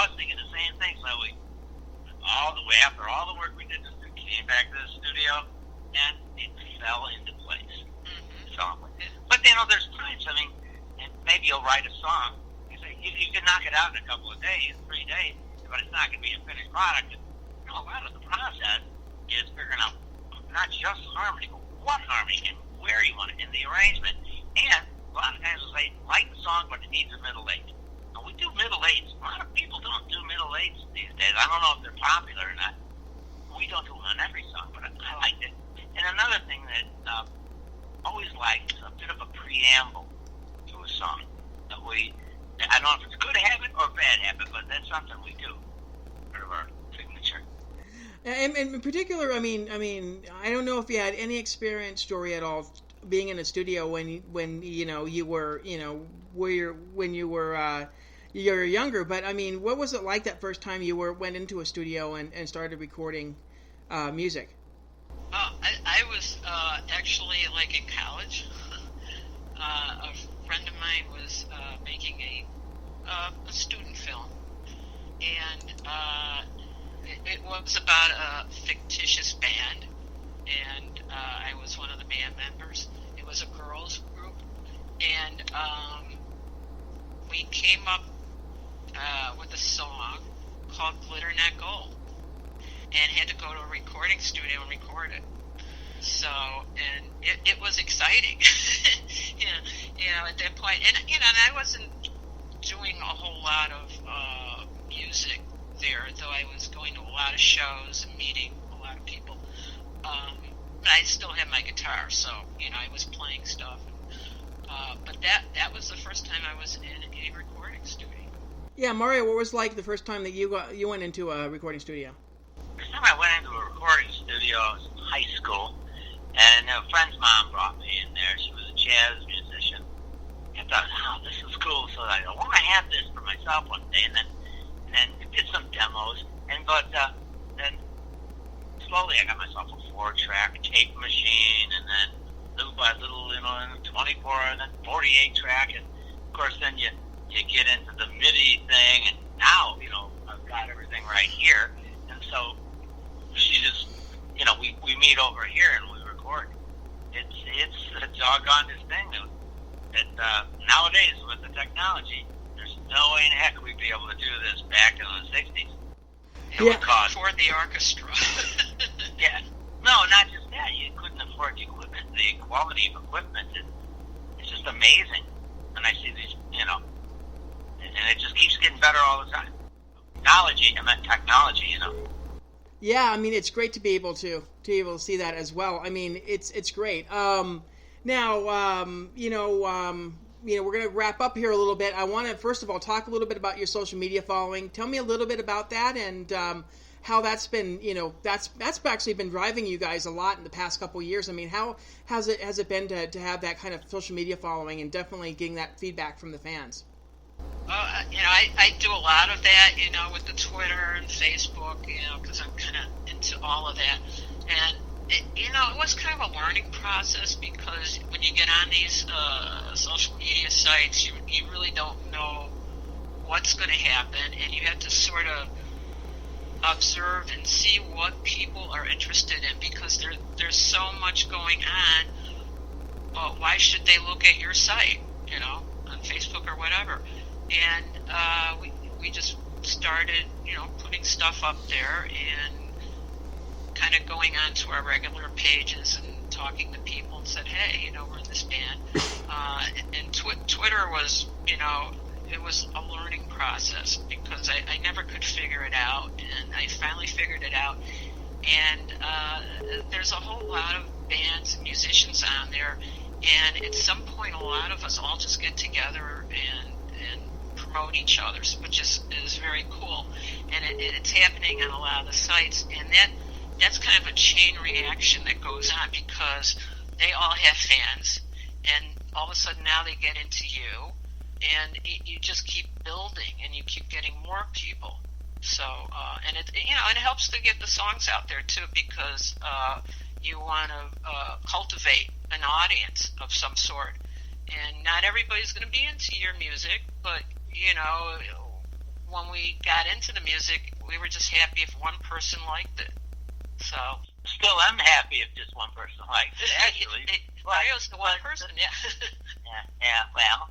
I was thinking the same thing. So after all the work we did, we came back to the studio, and it fell into place. Mm-hmm. So, but there's times. I mean, and maybe you'll write a song. You can knock it out in a couple of days, 3 days, but it's not going to be a finished product. And, a lot of the process is figuring out not just harmony, but what harmony and where you want it in the arrangement. And a lot of times we'll say, like the song, but it needs a middle eight. Now, we do middle eights. A lot of people don't do middle eights these days. I don't know if they're popular or not. We don't do them on every song, but I liked it. And another thing that always liked is a bit of a preamble to a song. That I don't know if it's a good habit or a bad habit, but that's something we do. Part of our signature. And in particular, I mean, I don't know if you had any experience, story at all, being in a studio when you were younger. But I mean, what was it like that first time you went into a studio and started recording music? I was actually like in college. A friend of mine was making a student film, and it was about a fictitious band, and I was one of the band members. It was a girls group, and we came up with a song called Glitter Not Gold, and had to go to a recording studio and record it. So, and it was exciting, at that point. And, and I wasn't doing a whole lot of music there, though I was going to a lot of shows and meeting a lot of people. But I still had my guitar, so, I was playing stuff. But that was the first time I was in a recording studio. Yeah, Mario, what was it like the first time that you went into a recording studio? The first time I went into a recording studio, I was in high school. And a friend's mom brought me in there. She was a jazz musician. I thought, this is cool. So I want to have this for myself one day. And then did some demos. But then slowly I got myself a 4-track tape machine. And then little by little, 24 and then 48 track. And of course, then you get into the MIDI thing. And now, I've got everything right here. And so she just, we meet over here and we record. It's a doggone thing that nowadays with the technology, there's no way in heck we'd be able to do this back in the 60s. It would cost for the orchestra. Yeah. No, not just that. You couldn't afford the equipment. The quality of equipment is just amazing. And I see these, and it just keeps getting better all the time. Technology. Yeah, I mean, it's great to be able to see that as well. I mean, it's great. Now, we're going to wrap up here a little bit. I want to, first of all, talk a little bit about your social media following. Tell me a little bit about that and how that's been, that's actually been driving you guys a lot in the past couple of years. I mean, how has it been to have that kind of social media following and definitely getting that feedback from the fans? I do a lot of that, with the Twitter and Facebook, because I'm kind of into all of that. And, it was kind of a learning process because when you get on these social media sites, you really don't know what's going to happen, and you have to sort of observe and see what people are interested in because there's so much going on. Why should they look at your site, on Facebook or whatever? And we just started, putting stuff up there and kind of going on to our regular pages and talking to people and said, hey, we're in this band. And Twitter was, it was a learning process because I never could figure it out, and I finally figured it out. And there's a whole lot of bands and musicians on there, and at some point a lot of us all just get together and promote each other's, which is very cool. And it's happening on a lot of the sites, and that's kind of a chain reaction that goes on because they all have fans, and all of a sudden now they get into you, and you just keep building, and you keep getting more people. So, and it helps to get the songs out there too, because you want to cultivate an audience of some sort, and not everybody's going to be into your music, but when we got into the music, we were just happy if one person liked it. So still, I'm happy if just one person likes it. Actually, Mario's the one person, yeah. yeah. Well,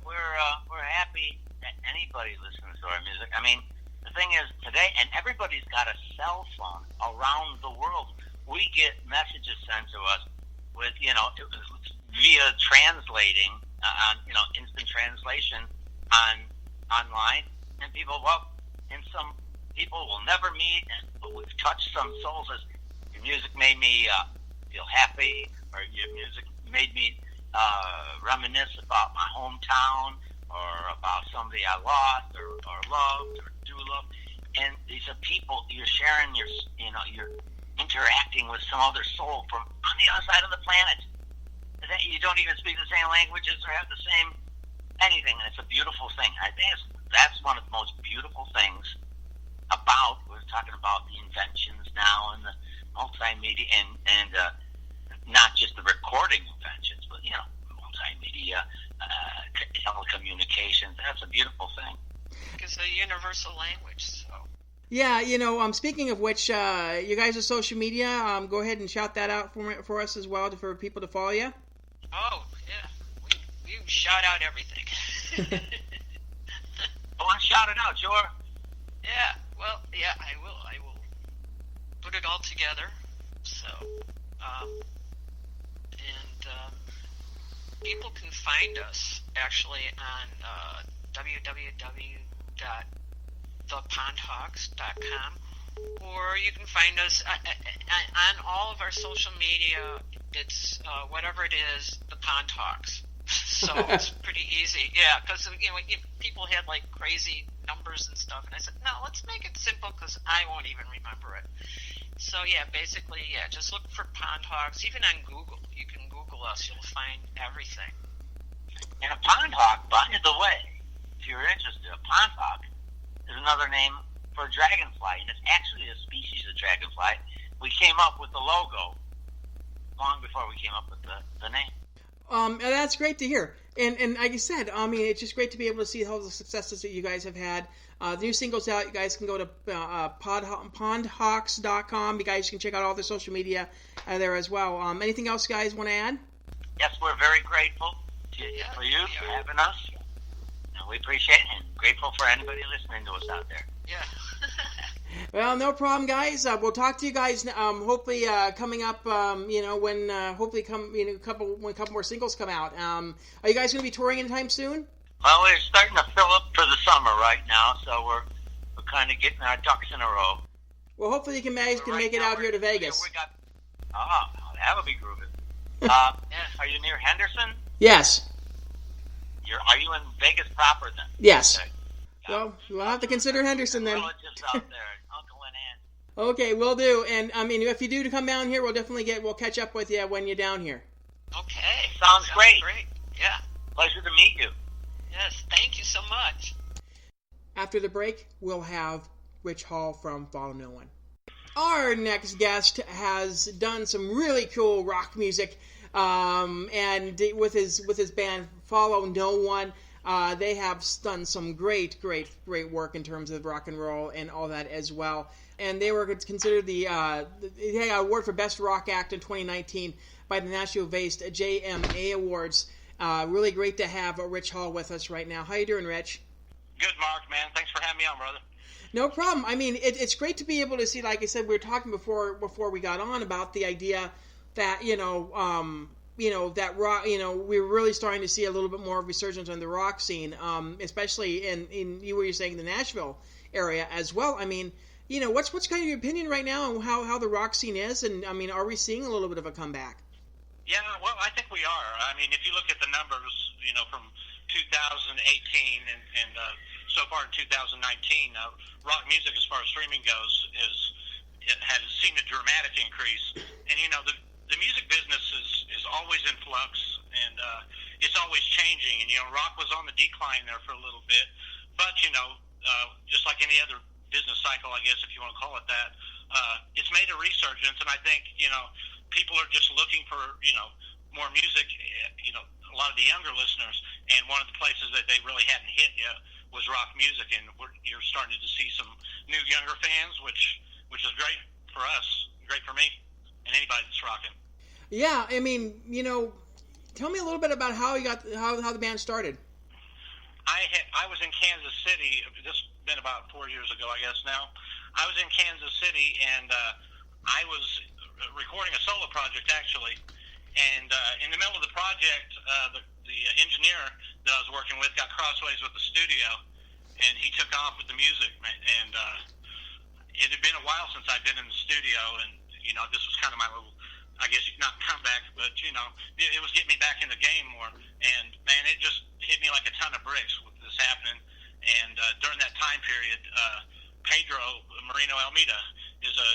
we're happy that anybody listens to our music. I mean, the thing is today, and everybody's got a cell phone around the world. We get messages sent to us with, via translating on, instant translation online, and people will never meet, but we've touched some souls. As your music made me feel happy, or your music made me reminisce about my hometown, or about somebody I lost, or loved, or do love. And these are people you're sharing you're interacting with some other soul from on the other side of the planet. You don't even speak the same languages or have the same anything, and it's a beautiful thing. I think that's one of the most beautiful things about, we're talking about the inventions now and the multimedia and not just the recording inventions, but multimedia, telecommunications. That's a beautiful thing. It's a universal language. So. Yeah, speaking of which, you guys are social media. Go ahead and shout that out for us as well, for people to follow you. Oh yeah, we shout out everything. Go on, shout it out, sure. Yeah, well, yeah, I will put it all together. So, people can find us actually on www.thepondhawks.com, or you can find us on all of our social media. It's whatever it is, the Pondhawks. So it's pretty easy, yeah. Because people had like crazy numbers and stuff, and I said, no, let's make it simple because I won't even remember it. So yeah, basically, yeah, just look for Pondhawks. Even on Google, you can Google us; you'll find everything. And a pondhawk, by the way, if you're interested, a pondhawk is another name for a dragonfly, and it's actually a species of dragonfly. We came up with the logo long before we came up with the name. And that's great to hear. And like you said, I mean, it's just great to be able to see all the successes that you guys have had. The new single's out. You guys can go to pondhawks.com. You guys can check out all the social media there as well. Anything else, guys, want to add? Yes, we're very grateful for you for having us. We appreciate it, and grateful for anybody listening to us out there. Yeah. Well, no problem, guys. We'll talk to you guys. Hopefully, coming up. When hopefully when a couple more singles come out. Are you guys going to be touring anytime soon? Well, we're starting to fill up for the summer right now, so we're kind of getting our ducks in a row. Well, hopefully you can make it out here to Vegas. That would be groovy. Are you near Henderson? Yes. Are you in Vegas proper then? Yes. Okay. Well, we'll have to consider Henderson then. Relatives out there, Uncle and Aunt. Okay, we'll do. And I mean, if you do come down here, we'll catch up with you when you're down here. Okay, sounds great. Yeah. Pleasure to meet you. Yes, thank you so much. After the break, we'll have Rich Hall from Follow No One. Our next guest has done some really cool rock music, and with his band Follow No One. They have done some great work in terms of rock and roll and all that as well. And they were considered they got an award for Best Rock Act in 2019 by the national based JMA Awards. Really great to have Rich Hall with us right now. How you doing, Rich? Good, Mark, man. Thanks for having me on, brother. No problem. I mean, it's great to be able to see, like I said, we were talking before we got on about the idea that, that rock, we're really starting to see a little bit more of resurgence on the rock scene, especially in you were saying the Nashville area as well. I mean, what's kind of your opinion right now on how the rock scene is, and I mean, are we seeing a little bit of a comeback? Yeah, well, I think we are. I mean, if you look at the numbers, from 2018 and so far in 2019, rock music, as far as streaming goes, has seen a dramatic increase, and the music business is always in flux, and it's always changing. And rock was on the decline there for a little bit, but just like any other business cycle, I guess if you want to call it that, it's made a resurgence. And I think people are just looking for more music. A lot of the younger listeners, and one of the places that they really hadn't hit yet was rock music, and you're starting to see some new younger fans, which is great for us, great for me, and anybody that's rocking. Yeah, I mean, tell me a little bit about how you got how the band started. I was in Kansas City. This has been about 4 years ago, I guess now. I was in Kansas City, and I was recording a solo project, actually. And in the middle of the project, the engineer that I was working with got crossways with the studio, and he took off with the music. And it had been a while since I'd been in the studio, and this was kind of my little, I guess not comeback, but it was getting me back in the game more. And man, it just hit me like a ton of bricks with this happening. And during that time period, Pedro Murino Almeida is a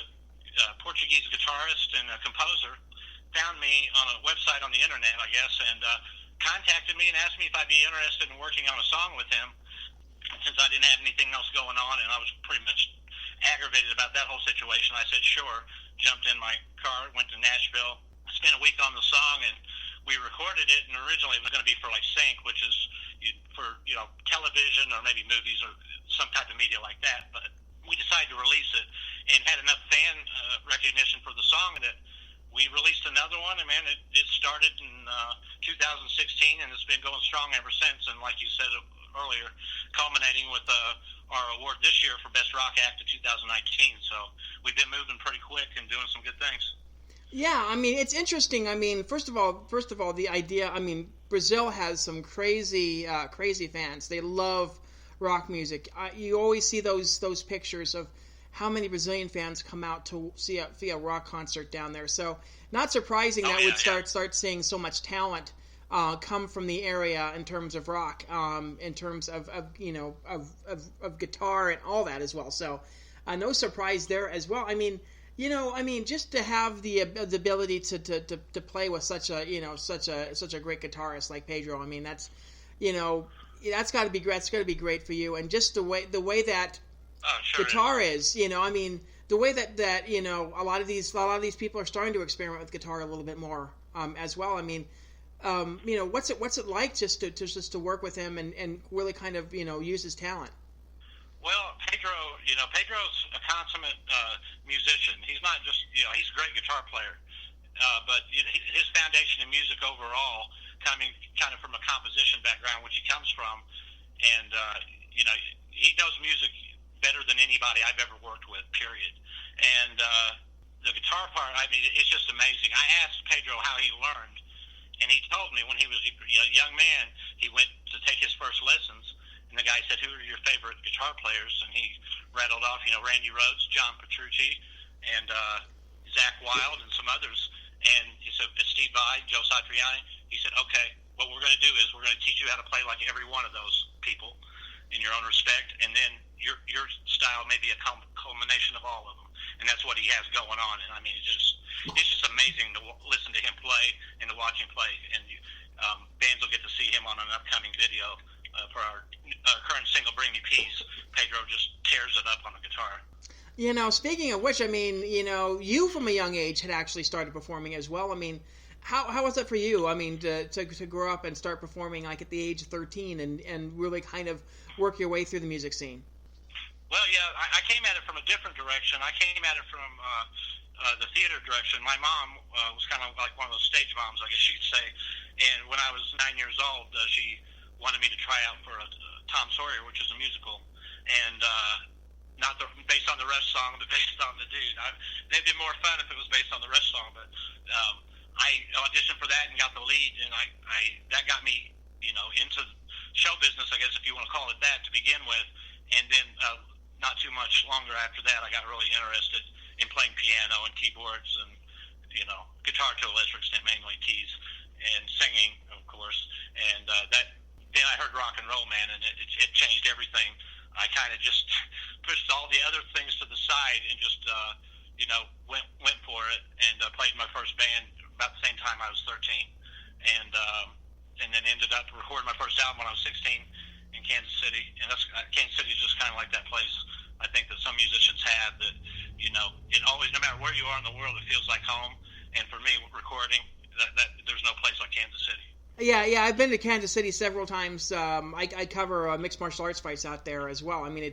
Portuguese guitarist and a composer. Found me on a website on the internet, I guess, and contacted me and asked me if I'd be interested in working on a song with him, since I didn't have anything else going on, and I was pretty much aggravated about that whole situation. I said sure, jumped in my car, went to Nashville, spent a week on the song, and we recorded it. And originally it was going to be for like sync, which is for television or maybe movies or some type of media like that. But we decided to release it and had enough fan recognition for the song that we released another one, and man, it started in 2016, and it's been going strong ever since. And like you said earlier, culminating with our award this year for Best Rock Act of 2019. So we've been moving pretty quick and doing some good things. Yeah, I mean, it's interesting. I mean, first of all, the idea. I mean, Brazil has some crazy fans. They love rock music. You always see those pictures of how many Brazilian fans come out to see a rock concert down there. So not surprising we'd start seeing so much talent come from the area in terms of rock, in terms of guitar and all that as well. So no surprise there as well. I mean, just to have the ability to play with such a great guitarist like Pedro. I mean, that's got to be great. That's got to be great for you, and just the way that guitar is, I mean, the way that a lot of these people are starting to experiment with guitar a little bit more as well. I mean, what's it like just to work with him and really kind of use his talent? Well, Pedro's a consummate musician. He's not just he's a great guitar player, but his foundation in music overall, coming kind of from a composition background, which he comes from, and he knows music better than anybody I've ever worked with, period. And the guitar part, I mean, it's just amazing. I asked Pedro how he learned, and he told me when he was a young man, he went to take his first lessons, and the guy said, "Who are your favorite guitar players?" And he rattled off, Randy Rhoads, John Petrucci, and Zach Wilde, and some others. And he said, Steve Vai, Joe Satriani. He said, "Okay, what we're going to do is we're going to teach you how to play like every one of those people in your own respect, and then your style may be a culmination of all of them." And that's what he has going on. And I mean, it's just amazing to listen to him play and to watch him play. And fans will get to see him on an upcoming video for our current single, "Bring Me Peace." Pedro just tears it up on the guitar. Speaking of which, I mean, you from a young age had actually started performing as well. I mean, how was that for you? I mean, to grow up and start performing like at the age of 13 and really kind of work your way through the music scene? Well, yeah, I came at it from a different direction. I came at it from the theater direction. My mom was kind of like one of those stage moms, I guess you could say. And when I was 9 years old, she wanted me to try out for Tom Sawyer, which is a musical. And not based on the Rush song, but based on the dude. It'd be more fun if it was based on the Rush song, but I auditioned for that and got the lead, and that got me, into show business, I guess, if you want to call it that, to begin with. And then not too much longer after that, I got really interested in playing piano and keyboards and, guitar to electric extent, mainly keys, and singing, of course. And then I heard rock and roll, man, and it changed everything. I kind of just pushed all the other things to the side and just, went for it, and played my first band about the same time I was 13, and then ended up recording my first album when I was 16 in Kansas City. And Kansas City is just kind of like that place, I think, that some musicians have, that it always, no matter where you are in the world, it feels like home. And for me, recording, that there's no place like Kansas City. Yeah. I've been to Kansas City several times. I cover mixed martial arts fights out there as well. I mean,